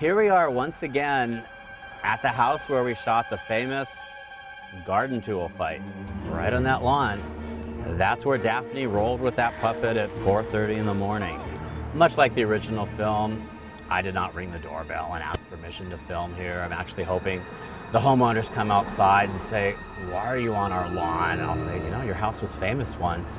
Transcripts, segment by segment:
Here we are once again at the house where we shot the famous garden tool fight, right on that lawn. That's where Daphne rolled with that puppet at 4:30 in the morning. Much like the original film, I did not ring the doorbell and ask permission to film here. I'm actually hoping the homeowners come outside and say, "Why are you on our lawn?" And I'll say, "You know, your house was famous once."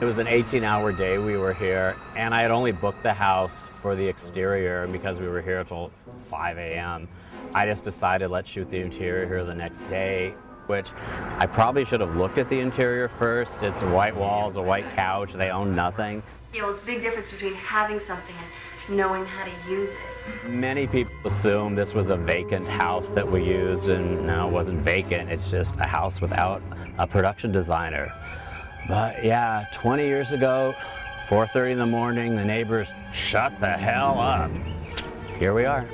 It was an 18-hour day we were here, and I had only booked the house for the exterior, and because we were here till 5 a.m., I just decided let's shoot the interior here the next day, which I probably should have looked at the interior first. It's white walls, a white couch, they own nothing. Yeah, well, it's a big difference between having something and knowing how to use it. Many people assume this was a vacant house that we used, and no, it wasn't vacant. It's just a house without a production designer. But yeah, 20 years ago, 4:30 in the morning, the neighbors shut the hell up. Here we are.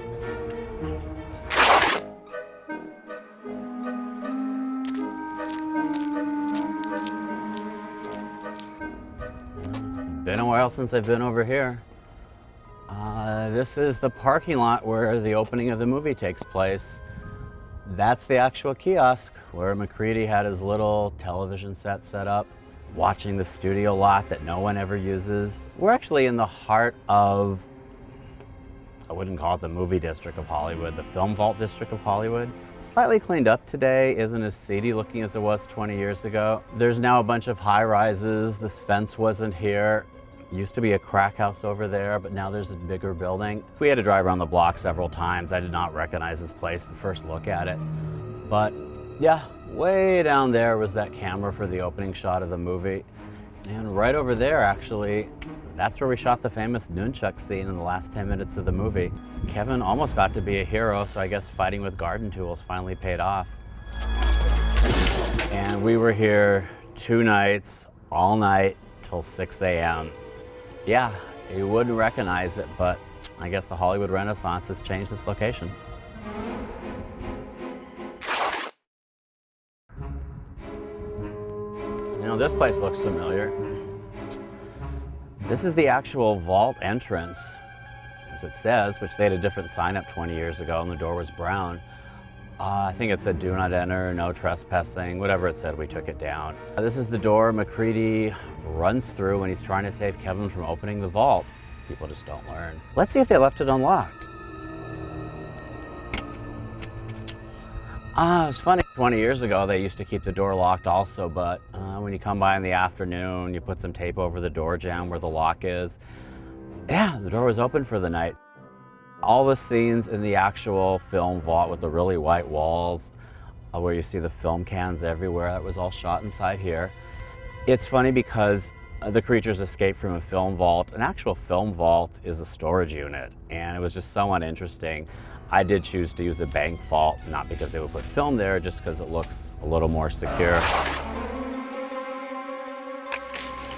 Been a while since I've been over here. This is the parking lot where the opening of the movie takes place. That's the actual kiosk where McCready had his little television set up, watching the studio lot that no one ever uses. We're actually in the heart of, I wouldn't call it the movie district of Hollywood, the film vault district of Hollywood. Slightly cleaned up today, isn't as seedy looking as it was 20 years ago. There's now a bunch of high rises. This fence wasn't here. Used to be a crack house over there, but now there's a bigger building. We had to drive around the block several times. I did not recognize this place the first look at it. But yeah, way down there was that camera for the opening shot of the movie. And right over there, actually, that's where we shot the famous nunchuck scene in the last 10 minutes of the movie. Kevin almost got to be a hero, so I guess fighting with garden tools finally paid off. And we were here 2 nights, all night, till 6 a.m. Yeah, you wouldn't recognize it, but I guess the Hollywood Renaissance has changed this location. You know, this place looks familiar. This is the actual vault entrance, as it says, which they had a different sign up 20 years ago, and the door was brown. I think it said, "Do not enter, no trespassing," whatever it said, we took it down. This is the door McCready runs through when he's trying to save Kevin from opening the vault. People just don't learn. Let's see if they left it unlocked. It was funny. 20 years ago, they used to keep the door locked also, but when you come by in the afternoon, you put some tape over the door jamb where the lock is. Yeah, the door was open for the night. All the scenes in the actual film vault with the really white walls, where you see the film cans everywhere, that was all shot inside here. It's funny because the creatures escaped from a film vault. An actual film vault is a storage unit, and it was just so uninteresting. I did choose to use the bank vault, not because they would put film there, just because it looks a little more secure.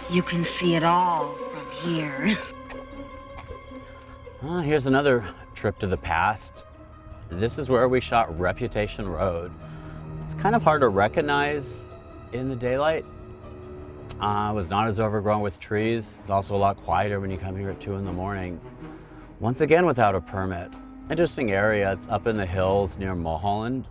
You can see it all from here. Here's another trip to the past. This is where we shot Reputation Road. It's kind of hard to recognize in the daylight. It was not as overgrown with trees. It's also a lot quieter when you come here at 2 in the morning. Once again, without a permit. Interesting area. It's up in the hills near Mulholland.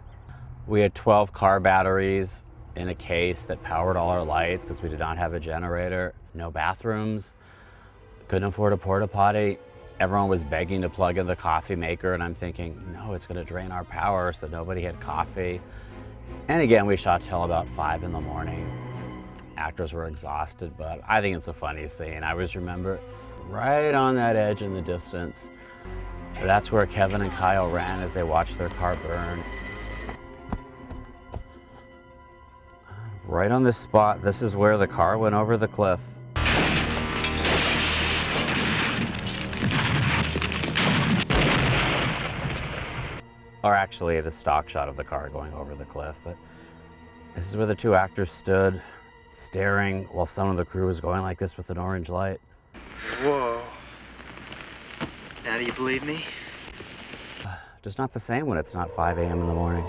We had 12 car batteries in a case that powered all our lights because we did not have a generator. No bathrooms. Couldn't afford a porta potty. Everyone was begging to plug in the coffee maker, and I'm thinking, no, it's going to drain our power, so nobody had coffee. And again, we shot till about 5 in the morning. Actors were exhausted, but I think it's a funny scene. I always remember right on that edge in the distance. That's where Kevin and Kyle ran as they watched their car burn. Right on this spot, this is where the car went over the cliff. Or actually, the stock shot of the car going over the cliff, but this is where the 2 actors stood, staring while some of the crew was going like this with an orange light. Whoa. Now do you believe me? Just not the same when it's not 5 a.m. in the morning.